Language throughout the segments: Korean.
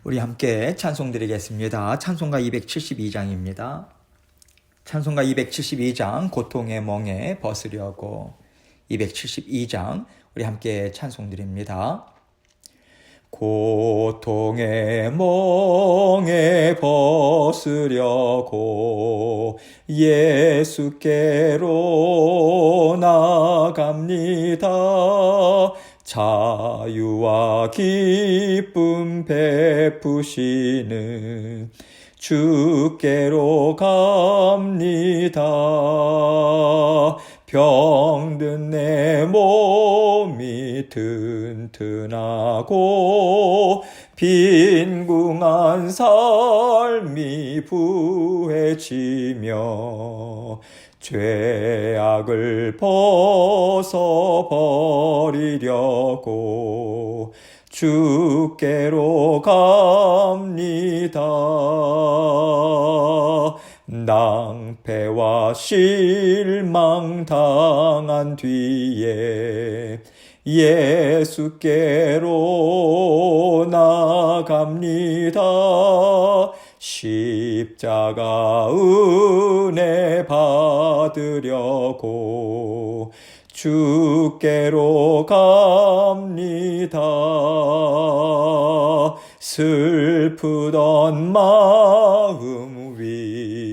우리 함께 찬송 드리겠습니다. 찬송가 272장입니다. 찬송가 272장 고통의 멍에 벗으려고 272장 우리 함께 찬송 드립니다. 고통의 멍에 벗으려고 예수께로 나갑니다. 자유와 기쁨 베푸시는 주께로 갑니다. 병든 내 몸이 튼튼하고 빈궁한 삶이 부해지며 죄악을 벗어버리려고 주께로 갑니다. 낭패와 실망 당한 뒤에 예수께로 나갑니다. 십자가 은혜 받으려고 주께로 갑니다. 슬프던 마음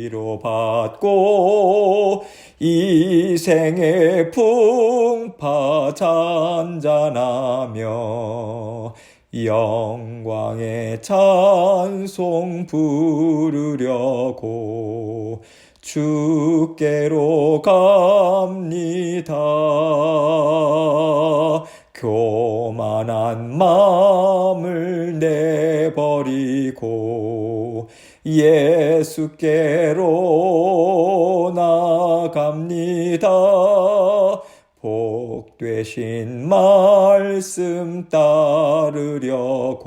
위로받고 이 생의 풍파 잔잔하며 영광의 찬송 부르려고 주께로 갑니다. 교만한 마음을 내버리고 예수께로 나갑니다. 복되신 말씀 따르려고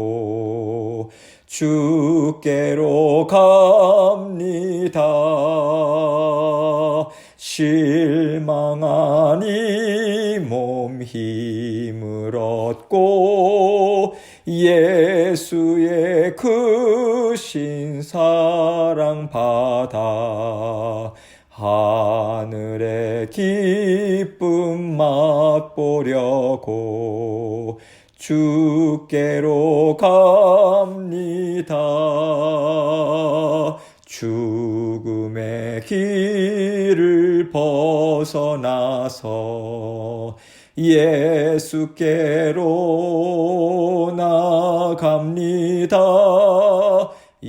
주께로 갑니다. 실망한 이 몸 힘을 얻고 예수의 크신 사랑 받아 하늘의 기쁨 맛보려고 주께로 갑니다. 죽음의 길을 벗어나서 예수께로 나갑니다.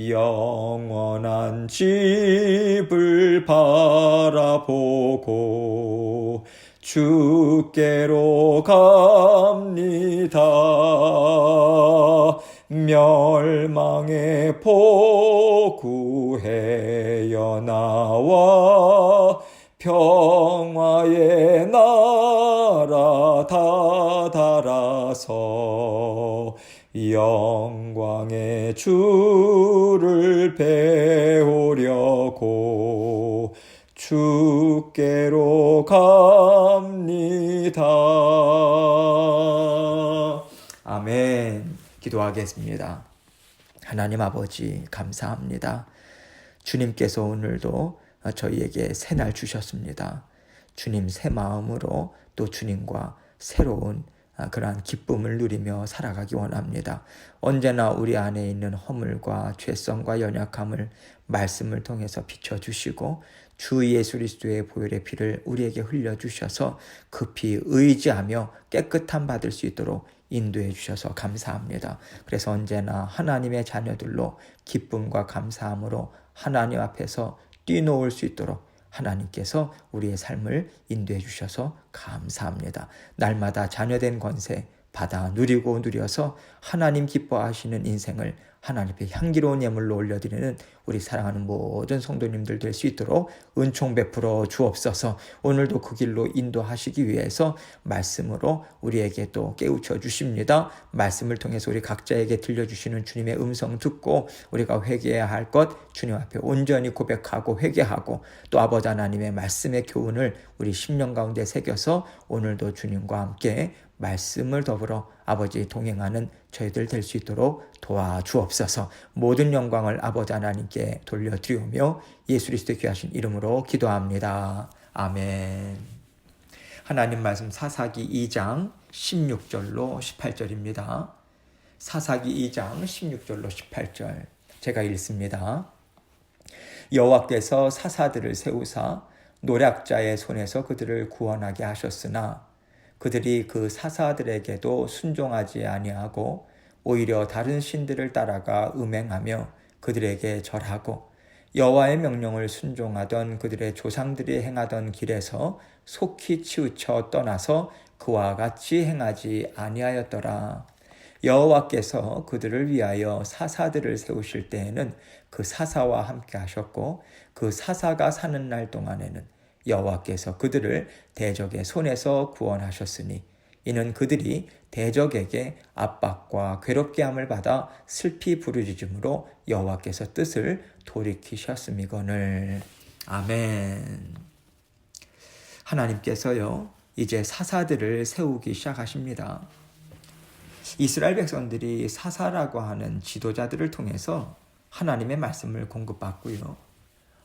영원한 집을 바라보고 주께로 갑니다. 멸망의 포구해여 나와 평화의 나라 다다라서 영광의 주를 배우려고 주께로 갑니다. 아멘. 기도하겠습니다. 하나님 아버지 감사합니다. 주님께서 오늘도 저희에게 새 날 주셨습니다. 주님 새 마음으로 또 주님과 새로운 그러한 기쁨을 누리며 살아가기 원합니다. 언제나 우리 안에 있는 허물과 죄성과 연약함을 말씀을 통해서 비춰주시고 주 예수 그리스도의 보혈의 피를 우리에게 흘려주셔서 급히 의지하며 깨끗함 받을 수 있도록 인도해 주셔서 감사합니다. 그래서 언제나 하나님의 자녀들로 기쁨과 감사함으로 하나님 앞에서 뛰노을 수 있도록 하나님께서 우리의 삶을 인도해 주셔서 감사합니다. 날마다 자녀된 권세 받아 누리고 누려서 하나님 기뻐하시는 인생을 하나님 앞에 향기로운 예물로 올려드리는 우리 사랑하는 모든 성도님들 될 수 있도록 은총 베풀어 주옵소서. 오늘도 그 길로 인도하시기 위해서 말씀으로 우리에게 또 깨우쳐 주십니다. 말씀을 통해서 우리 각자에게 들려주시는 주님의 음성 듣고 우리가 회개해야 할 것 주님 앞에 온전히 고백하고 회개하고 또 아버지 하나님의 말씀의 교훈을 우리 심령 가운데 새겨서 오늘도 주님과 함께 말씀을 더불어 아버지 동행하는 저희들 될 수 있도록 도와주옵소서. 모든 영광을 아버지 하나님께 돌려드리오며 예수 그리스도의 귀하신 이름으로 기도합니다. 아멘. 하나님 말씀 사사기 2장 16절로 18절입니다. 사사기 2장 16절로 18절 제가 읽습니다. 여호와께서 사사들을 세우사 노략자의 손에서 그들을 구원하게 하셨으나 그들이 그 사사들에게도 순종하지 아니하고 오히려 다른 신들을 따라가 음행하며 그들에게 절하고 여호와의 명령을 순종하던 그들의 조상들이 행하던 길에서 속히 치우쳐 떠나서 그와 같이 행하지 아니하였더라. 여호와께서 그들을 위하여 사사들을 세우실 때에는 그 사사와 함께 하셨고 그 사사가 사는 날 동안에는 여호와께서 그들을 대적의 손에서 구원하셨으니 이는 그들이 대적에게 압박과 괴롭게 함을 받아 슬피 부르짖음으로 여호와께서 뜻을 돌이키셨음이거늘. 아멘. 하나님께서요 이제 사사들을 세우기 시작하십니다. 이스라엘 백성들이 사사라고 하는 지도자들을 통해서 하나님의 말씀을 공급받고요.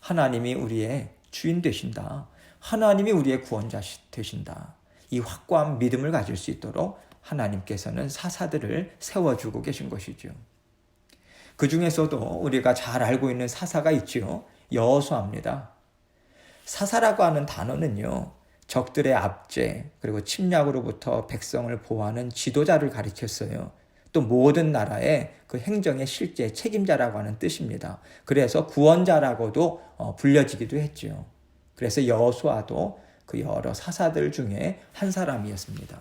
하나님이 우리의 주인 되신다. 하나님이 우리의 구원자 되신다. 이 확고한 믿음을 가질 수 있도록 하나님께서는 사사들을 세워주고 계신 것이죠. 그 중에서도 우리가 잘 알고 있는 사사가 있지요. 여호수아입니다. 사사라고 하는 단어는요. 적들의 압제 그리고 침략으로부터 백성을 보호하는 지도자를 가리켰어요. 또 모든 나라의 그 행정의 실제 책임자라고 하는 뜻입니다. 그래서 구원자라고도 불려지기도 했죠. 그래서 여호수아도 그 여러 사사들 중에 한 사람이었습니다.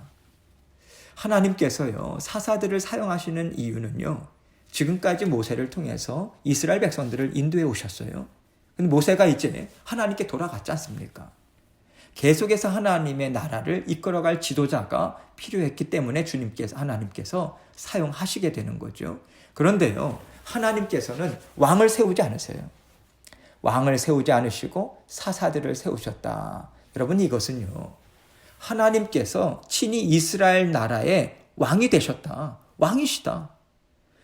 하나님께서요 사사들을 사용하시는 이유는요. 지금까지 모세를 통해서 이스라엘 백성들을 인도해 오셨어요. 근데 모세가 이제 하나님께 돌아갔지 않습니까? 계속해서 하나님의 나라를 이끌어갈 지도자가 필요했기 때문에 하나님께서 사용하시게 되는 거죠. 그런데요, 하나님께서는 왕을 세우지 않으세요. 왕을 세우지 않으시고 사사들을 세우셨다. 여러분, 이것은요, 하나님께서 친히 이스라엘 나라의 왕이 되셨다. 왕이시다.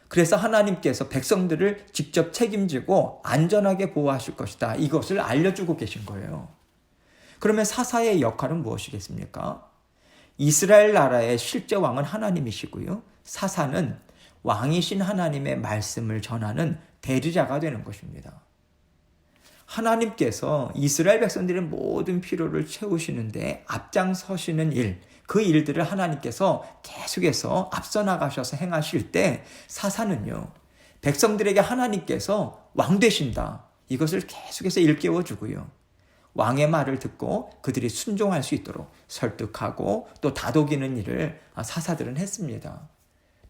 그래서 하나님께서 백성들을 직접 책임지고 안전하게 보호하실 것이다. 이것을 알려주고 계신 거예요. 그러면 사사의 역할은 무엇이겠습니까? 이스라엘 나라의 실제 왕은 하나님이시고요. 사사는 왕이신 하나님의 말씀을 전하는 대리자가 되는 것입니다. 하나님께서 이스라엘 백성들의 모든 필요를 채우시는데 앞장서시는 일, 그 일들을 하나님께서 계속해서 앞서 나가셔서 행하실 때 사사는요, 백성들에게 하나님께서 왕 되신다. 이것을 계속해서 일깨워주고요. 왕의 말을 듣고 그들이 순종할 수 있도록 설득하고 또 다독이는 일을 사사들은 했습니다.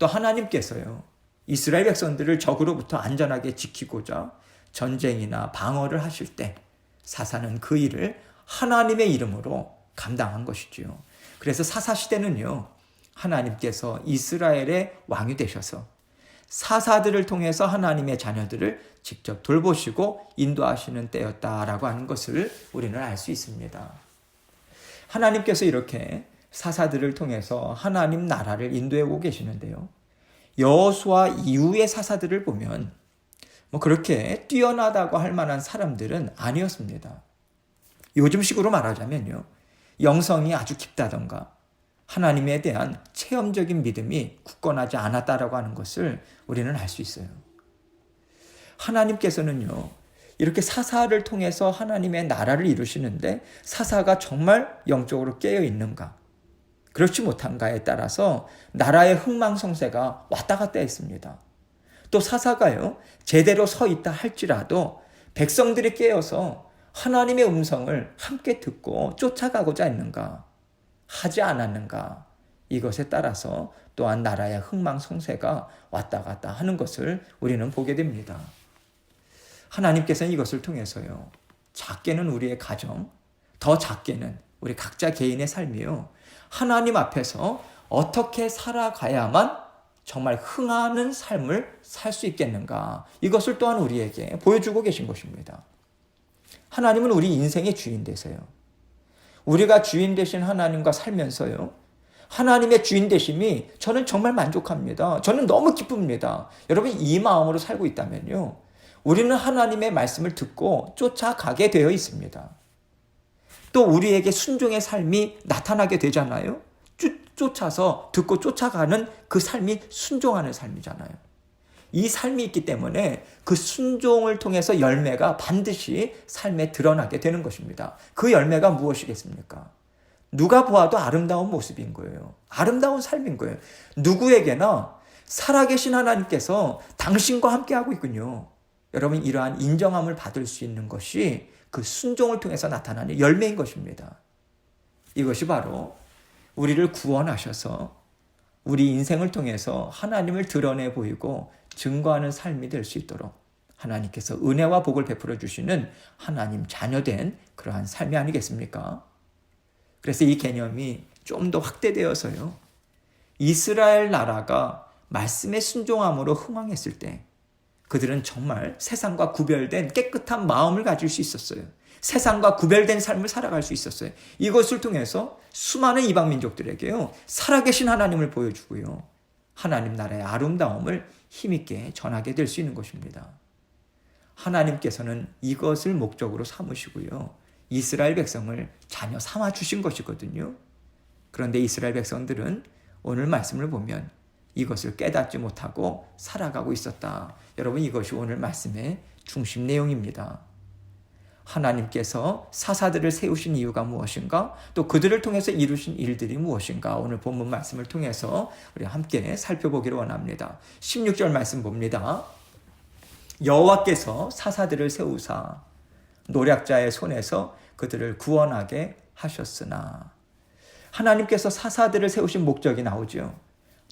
또 하나님께서요, 이스라엘 백성들을 적으로부터 안전하게 지키고자 전쟁이나 방어를 하실 때 사사는 그 일을 하나님의 이름으로 감당한 것이지요. 그래서 사사 시대는요, 하나님께서 이스라엘의 왕이 되셔서 사사들을 통해서 하나님의 자녀들을 직접 돌보시고 인도하시는 때였다라고 하는 것을 우리는 알 수 있습니다. 하나님께서 이렇게 사사들을 통해서 하나님 나라를 인도해 오고 계시는데요. 여호수아 이후의 사사들을 보면 그렇게 뛰어나다고 할 만한 사람들은 아니었습니다. 요즘식으로 말하자면요, 영성이 아주 깊다던가 하나님에 대한 체험적인 믿음이 굳건하지 않았다라고 하는 것을 우리는 알 수 있어요. 하나님께서는요, 이렇게 사사를 통해서 하나님의 나라를 이루시는데 사사가 정말 영적으로 깨어 있는가, 그렇지 못한가에 따라서 나라의 흥망성쇠가 왔다 갔다 했습니다. 또 사사가요, 제대로 서 있다 할지라도 백성들이 깨어서 하나님의 음성을 함께 듣고 쫓아가고자 했는가, 하지 않았는가, 이것에 따라서 또한 나라의 흥망성쇠가 왔다 갔다 하는 것을 우리는 보게 됩니다. 하나님께서는 이것을 통해서요, 작게는 우리의 가정, 더 작게는 우리 각자 개인의 삶이요, 하나님 앞에서 어떻게 살아가야만 정말 흥하는 삶을 살 수 있겠는가, 이것을 또한 우리에게 보여주고 계신 것입니다. 하나님은 우리 인생의 주인 되세요. 우리가 주인 되신 하나님과 살면서요, 하나님의 주인 되심이 저는 정말 만족합니다. 저는 너무 기쁩니다. 여러분 이 마음으로 살고 있다면요. 우리는 하나님의 말씀을 듣고 쫓아가게 되어 있습니다. 또 우리에게 순종의 삶이 나타나게 되잖아요. 쫓아서 듣고 쫓아가는 그 삶이 순종하는 삶이잖아요. 이 삶이 있기 때문에 그 순종을 통해서 열매가 반드시 삶에 드러나게 되는 것입니다. 그 열매가 무엇이겠습니까? 누가 보아도 아름다운 모습인 거예요. 아름다운 삶인 거예요. 누구에게나 살아계신 하나님께서 당신과 함께하고 있군요. 여러분 이러한 인정함을 받을 수 있는 것이 그 순종을 통해서 나타나는 열매인 것입니다. 이것이 바로 우리를 구원하셔서 우리 인생을 통해서 하나님을 드러내 보이고 증거하는 삶이 될 수 있도록 하나님께서 은혜와 복을 베풀어 주시는 하나님 자녀된 그러한 삶이 아니겠습니까? 그래서 이 개념이 좀 더 확대되어서요. 이스라엘 나라가 말씀에 순종함으로 흥왕했을 때 그들은 정말 세상과 구별된 깨끗한 마음을 가질 수 있었어요. 세상과 구별된 삶을 살아갈 수 있었어요. 이것을 통해서 수많은 이방 민족들에게요. 살아계신 하나님을 보여주고요. 하나님 나라의 아름다움을 힘있게 전하게 될 수 있는 것입니다. 하나님께서는 이것을 목적으로 삼으시고요. 이스라엘 백성을 자녀 삼아 주신 것이거든요. 그런데 이스라엘 백성들은 오늘 말씀을 보면 이것을 깨닫지 못하고 살아가고 있었다. 여러분 이것이 오늘 말씀의 중심 내용입니다. 하나님께서 사사들을 세우신 이유가 무엇인가? 또 그들을 통해서 이루신 일들이 무엇인가? 오늘 본문 말씀을 통해서 우리 함께 살펴보기를 원합니다. 16절 말씀 봅니다. 여호와께서 사사들을 세우사 노략자의 손에서 그들을 구원하게 하셨으나 하나님께서 사사들을 세우신 목적이 나오죠.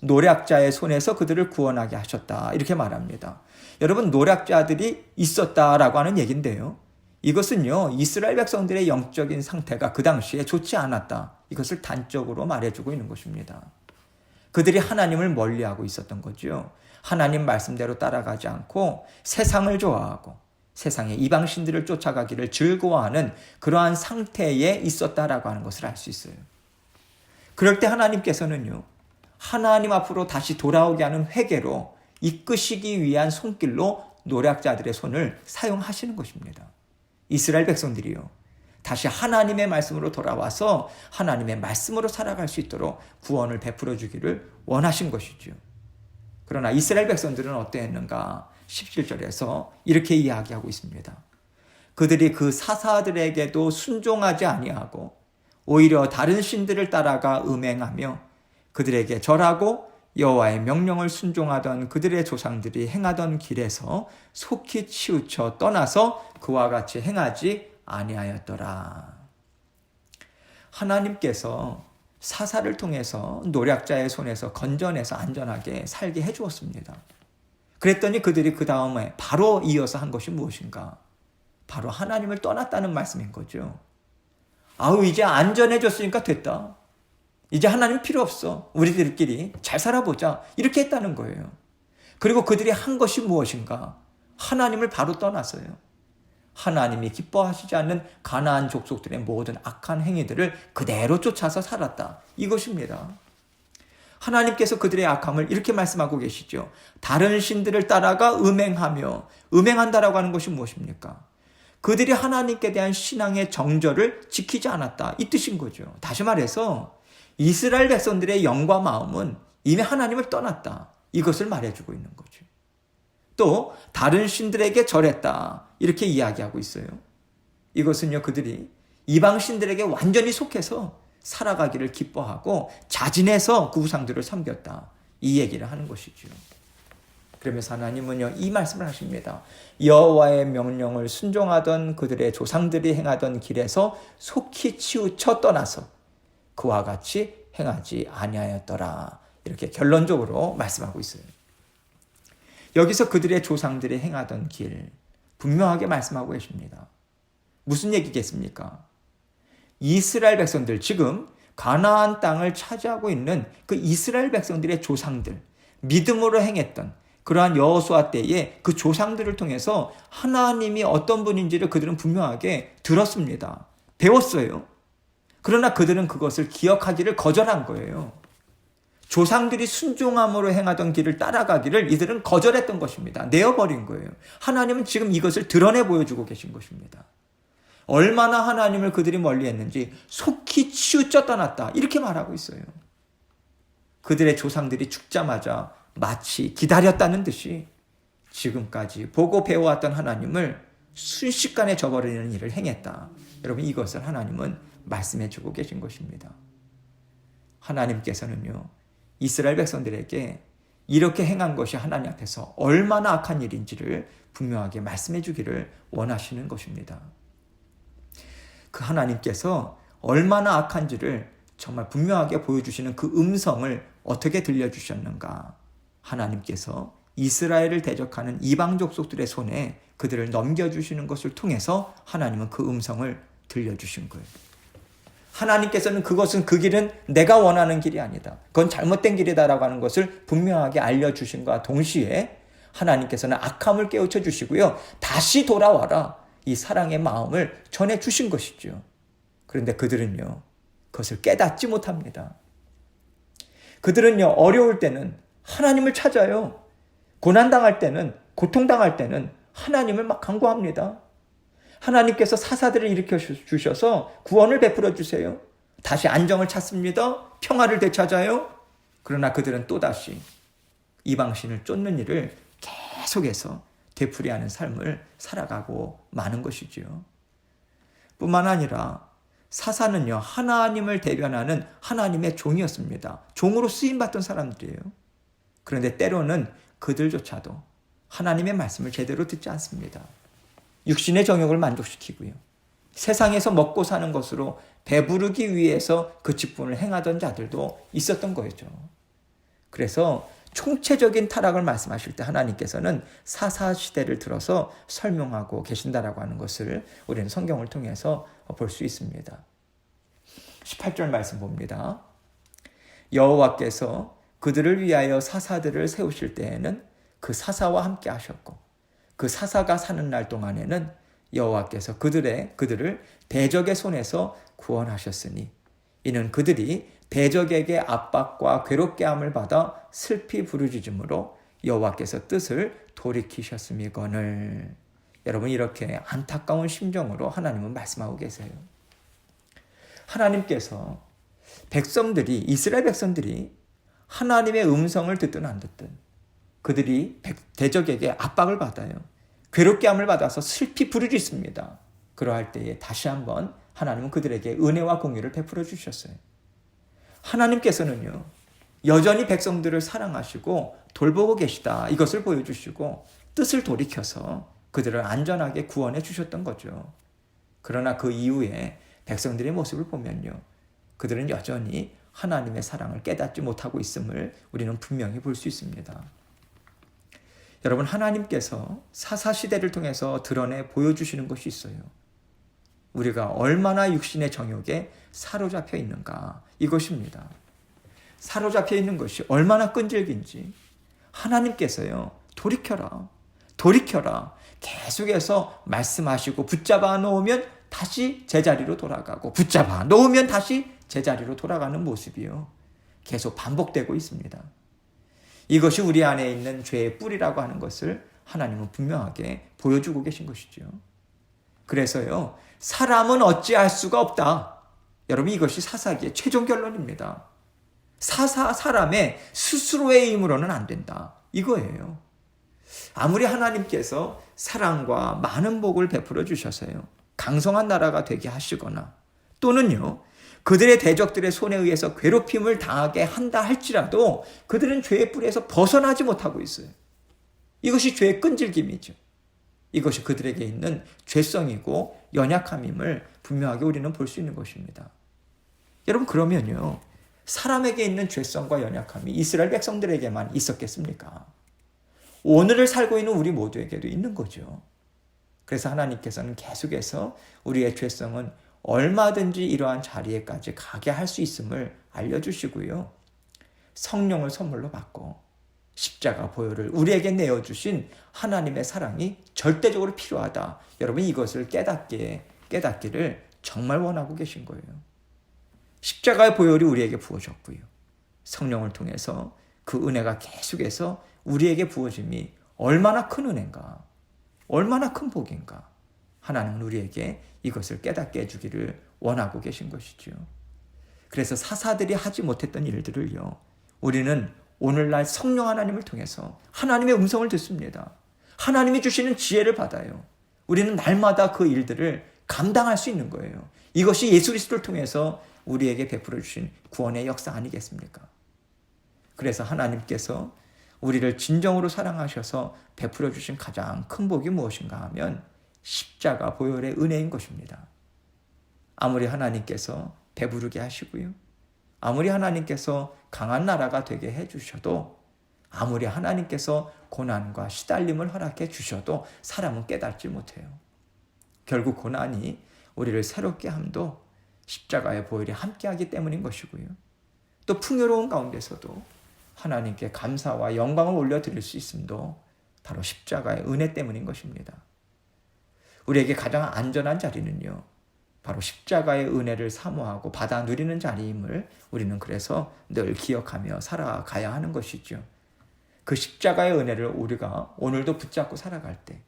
노략자의 손에서 그들을 구원하게 하셨다. 이렇게 말합니다. 여러분 노략자들이 있었다라고 하는 얘기인데요. 이것은요. 이스라엘 백성들의 영적인 상태가 그 당시에 좋지 않았다. 이것을 단적으로 말해주고 있는 것입니다. 그들이 하나님을 멀리하고 있었던 거죠. 하나님 말씀대로 따라가지 않고 세상을 좋아하고 세상의 이방신들을 쫓아가기를 즐거워하는 그러한 상태에 있었다라고 하는 것을 알 수 있어요. 그럴 때 하나님께서는요. 하나님 앞으로 다시 돌아오게 하는 회개로 이끄시기 위한 손길로 노략자들의 손을 사용하시는 것입니다. 이스라엘 백성들이요. 다시 하나님의 말씀으로 돌아와서 하나님의 말씀으로 살아갈 수 있도록 구원을 베풀어 주기를 원하신 것이죠. 그러나 이스라엘 백성들은 어떠했는가? 17절에서 이렇게 이야기하고 있습니다. 그들이 그 사사들에게도 순종하지 아니하고 오히려 다른 신들을 따라가 음행하며 그들에게 절하고 여호와의 명령을 순종하던 그들의 조상들이 행하던 길에서 속히 치우쳐 떠나서 그와 같이 행하지 아니하였더라. 하나님께서 사사를 통해서 노략자의 손에서 건져내서 안전하게 살게 해주었습니다. 그랬더니 그들이 그 다음에 바로 이어서 한 것이 무엇인가? 바로 하나님을 떠났다는 말씀인 거죠. 아우 이제 안전해졌으니까 됐다. 이제 하나님 필요 없어. 우리들끼리 잘 살아보자. 이렇게 했다는 거예요. 그리고 그들이 한 것이 무엇인가? 하나님을 바로 떠나서요. 하나님이 기뻐하시지 않는 가나안 족속들의 모든 악한 행위들을 그대로 쫓아서 살았다. 이것입니다. 하나님께서 그들의 악함을 이렇게 말씀하고 계시죠. 다른 신들을 따라가 음행하며 음행한다라고 하는 것이 무엇입니까? 그들이 하나님께 대한 신앙의 정절을 지키지 않았다. 이 뜻인 거죠. 다시 말해서 이스라엘 백성들의 영과 마음은 이미 하나님을 떠났다. 이것을 말해주고 있는 거죠. 또 다른 신들에게 절했다. 이렇게 이야기하고 있어요. 이것은요 그들이 이방 신들에게 완전히 속해서 살아가기를 기뻐하고 자진해서 그 우상들을 섬겼다. 이 얘기를 하는 것이죠. 그러면서 하나님은요 이 말씀을 하십니다. 여호와의 명령을 순종하던 그들의 조상들이 행하던 길에서 속히 치우쳐 떠나서 그와 같이 행하지 아니하였더라. 이렇게 결론적으로 말씀하고 있어요. 여기서 그들의 조상들이 행하던 길 분명하게 말씀하고 계십니다. 무슨 얘기겠습니까? 이스라엘 백성들 지금 가나안 땅을 차지하고 있는 그 이스라엘 백성들의 조상들 믿음으로 행했던 그러한 여호수아 때에 그 조상들을 통해서 하나님이 어떤 분인지를 그들은 분명하게 들었습니다. 배웠어요. 그러나 그들은 그것을 기억하기를 거절한 거예요. 조상들이 순종함으로 행하던 길을 따라가기를 이들은 거절했던 것입니다. 내어버린 거예요. 하나님은 지금 이것을 드러내 보여주고 계신 것입니다. 얼마나 하나님을 그들이 멀리했는지 속히 치우쳐 떠났다 이렇게 말하고 있어요. 그들의 조상들이 죽자마자 마치 기다렸다는 듯이 지금까지 보고 배워왔던 하나님을 순식간에 저버리는 일을 행했다. 여러분, 이것을 하나님은 말씀해주고 계신 것입니다. 하나님께서는요, 이스라엘 백성들에게 이렇게 행한 것이 하나님 앞에서 얼마나 악한 일인지를 분명하게 말씀해 주기를 원하시는 것입니다. 그 하나님께서 얼마나 악한지를 정말 분명하게 보여주시는 그 음성을 어떻게 들려주셨는가? 하나님께서 이스라엘을 대적하는 이방 족속들의 손에 그들을 넘겨주시는 것을 통해서 하나님은 그 음성을 들려주신 거예요. 하나님께서는 그것은 그 길은 내가 원하는 길이 아니다. 그건 잘못된 길이다라고 하는 것을 분명하게 알려주신과 동시에 하나님께서는 악함을 깨우쳐 주시고요. 다시 돌아와라. 이 사랑의 마음을 전해주신 것이죠. 그런데 그들은요, 그것을 깨닫지 못합니다. 그들은요, 어려울 때는 하나님을 찾아요. 고난당할 때는, 고통당할 때는 하나님을 막 간구합니다. 하나님께서 사사들을 일으켜 주셔서 구원을 베풀어 주세요. 다시 안정을 찾습니다. 평화를 되찾아요. 그러나 그들은 또다시 이방신을 쫓는 일을 계속해서 되풀이하는 삶을 살아가고 마는 것이지요. 뿐만 아니라 사사는요, 하나님을 대변하는 하나님의 종이었습니다. 종으로 쓰임받던 사람들이에요. 그런데 때로는 그들조차도 하나님의 말씀을 제대로 듣지 않습니다. 육신의 정욕을 만족시키고요. 세상에서 먹고 사는 것으로 배부르기 위해서 그 직분을 행하던 자들도 있었던 거죠. 그래서 총체적인 타락을 말씀하실 때 하나님께서는 사사시대를 들어서 설명하고 계신다라고 하는 것을 우리는 성경을 통해서 볼 수 있습니다. 18절 말씀 봅니다. 여호와께서 그들을 위하여 사사들을 세우실 때에는 그 사사와 함께 하셨고 그 사사가 사는 날 동안에는 여호와께서 그들을 대적의 손에서 구원하셨으니 이는 그들이 대적에게 압박과 괴롭게 함을 받아 슬피 부르짖음으로 여호와께서 뜻을 돌이키셨음이거늘. 여러분, 이렇게 안타까운 심정으로 하나님은 말씀하고 계세요. 하나님께서 이스라엘 백성들이 하나님의 음성을 듣든 안 듣든 그들이 대적에게 압박을 받아요. 괴롭게 함을 받아서 슬피 부르짖습니다. 그러할 때에 다시 한번 하나님은 그들에게 은혜와 공의를 베풀어 주셨어요. 하나님께서는요, 여전히 백성들을 사랑하시고 돌보고 계시다. 이것을 보여주시고 뜻을 돌이켜서 그들을 안전하게 구원해 주셨던 거죠. 그러나 그 이후에 백성들의 모습을 보면요, 그들은 여전히 하나님의 사랑을 깨닫지 못하고 있음을 우리는 분명히 볼 수 있습니다. 여러분, 하나님께서 사사시대를 통해서 드러내 보여주시는 것이 있어요. 우리가 얼마나 육신의 정욕에 사로잡혀 있는가, 이것입니다. 사로잡혀 있는 것이 얼마나 끈질긴지 하나님께서요, 돌이켜라 계속해서 말씀하시고 붙잡아 놓으면 다시 제자리로 돌아가고 붙잡아 놓으면 다시 제자리로 돌아가는 모습이요, 계속 반복되고 있습니다. 이것이 우리 안에 있는 죄의 뿌리라고 하는 것을 하나님은 분명하게 보여주고 계신 것이죠. 그래서요, 사람은 어찌할 수가 없다. 여러분, 이것이 사사기의 최종 결론입니다. 사람의 스스로의 힘으로는 안 된다. 이거예요. 아무리 하나님께서 사랑과 많은 복을 베풀어 주셔서요, 강성한 나라가 되게 하시거나 또는요, 그들의 대적들의 손에 의해서 괴롭힘을 당하게 한다 할지라도 그들은 죄의 뿌리에서 벗어나지 못하고 있어요. 이것이 죄의 끈질김이죠. 이것이 그들에게 있는 죄성이고 연약함임을 분명하게 우리는 볼 수 있는 것입니다. 여러분, 그러면요, 사람에게 있는 죄성과 연약함이 이스라엘 백성들에게만 있었겠습니까? 오늘을 살고 있는 우리 모두에게도 있는 거죠. 그래서 하나님께서는 계속해서 우리의 죄성은 얼마든지 이러한 자리에까지 가게 할 수 있음을 알려주시고요, 성령을 선물로 받고 십자가 보혈을 우리에게 내어주신 하나님의 사랑이 절대적으로 필요하다. 여러분, 이것을 깨닫기를 정말 원하고 계신 거예요. 십자가의 보혈이 우리에게 부어졌고요, 성령을 통해서 그 은혜가 계속해서 우리에게 부어짐이 얼마나 큰 은혜인가, 얼마나 큰 복인가. 하나님은 우리에게 이것을 깨닫게 해주기를 원하고 계신 것이죠. 그래서 사사들이 하지 못했던 일들을요, 우리는 오늘날 성령 하나님을 통해서 하나님의 음성을 듣습니다. 하나님이 주시는 지혜를 받아요. 우리는 날마다 그 일들을 감당할 수 있는 거예요. 이것이 예수 그리스도를 통해서 우리에게 베풀어 주신 구원의 역사 아니겠습니까? 그래서 하나님께서 우리를 진정으로 사랑하셔서 베풀어 주신 가장 큰 복이 무엇인가 하면 십자가 보혈의 은혜인 것입니다. 아무리 하나님께서 배부르게 하시고요, 아무리 하나님께서 강한 나라가 되게 해주셔도, 아무리 하나님께서 고난과 시달림을 허락해 주셔도 사람은 깨닫지 못해요. 결국 고난이 우리를 새롭게 함도 십자가의 보혈이 함께하기 때문인 것이고요, 또 풍요로운 가운데서도 하나님께 감사와 영광을 올려드릴 수 있음도 바로 십자가의 은혜 때문인 것입니다. 우리에게 가장 안전한 자리는요, 바로 십자가의 은혜를 사모하고 받아 누리는 자리임을 우리는 그래서 늘 기억하며 살아가야 하는 것이죠. 그 십자가의 은혜를 우리가 오늘도 붙잡고 살아갈 때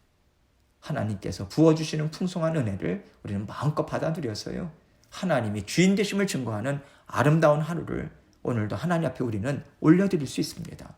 하나님께서 부어주시는 풍성한 은혜를 우리는 마음껏 받아 누려서요, 하나님이 주인 되심을 증거하는 아름다운 하루를 오늘도 하나님 앞에 우리는 올려드릴 수 있습니다.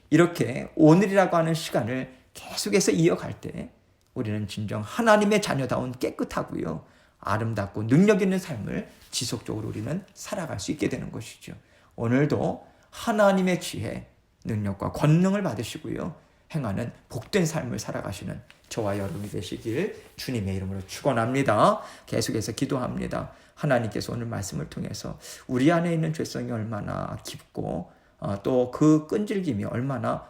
이렇게 오늘이라고 하는 시간을 계속해서 이어갈 때 우리는 진정 하나님의 자녀다운 깨끗하고요, 아름답고 능력 있는 삶을 지속적으로 우리는 살아갈 수 있게 되는 것이죠. 오늘도 하나님의 지혜, 능력과 권능을 받으시고요, 행하는 복된 삶을 살아가시는 저와 여러분이 되시길 주님의 이름으로 축원합니다. 계속해서 기도합니다. 하나님께서 오늘 말씀을 통해서 우리 안에 있는 죄성이 얼마나 깊고 또 그 끈질김이 얼마나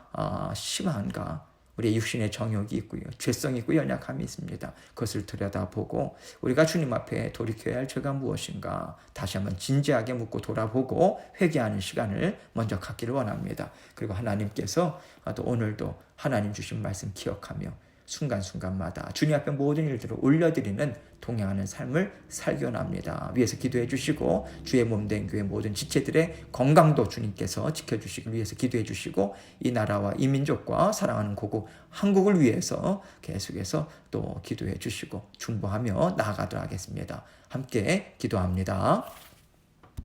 심한가, 우리의 육신의 정욕이 있고요, 죄성이 있고 연약함이 있습니다. 그것을 들여다보고 우리가 주님 앞에 돌이켜야 할 죄가 무엇인가 다시 한번 진지하게 묻고 돌아보고 회개하는 시간을 먼저 갖기를 원합니다. 그리고 하나님께서 또 오늘도 하나님 주신 말씀 기억하며 순간순간마다 주님 앞에 모든 일들을 올려드리는 동행하는 삶을 살기 원합니다. 위에서 기도해 주시고 주의 몸된 교회 모든 지체들의 건강도 주님께서 지켜주시기 위해서 기도해 주시고 이 나라와 이 민족과 사랑하는 고국 한국을 위해서 계속해서 또 기도해 주시고 중보하며 나아가도록 하겠습니다. 함께 기도합니다.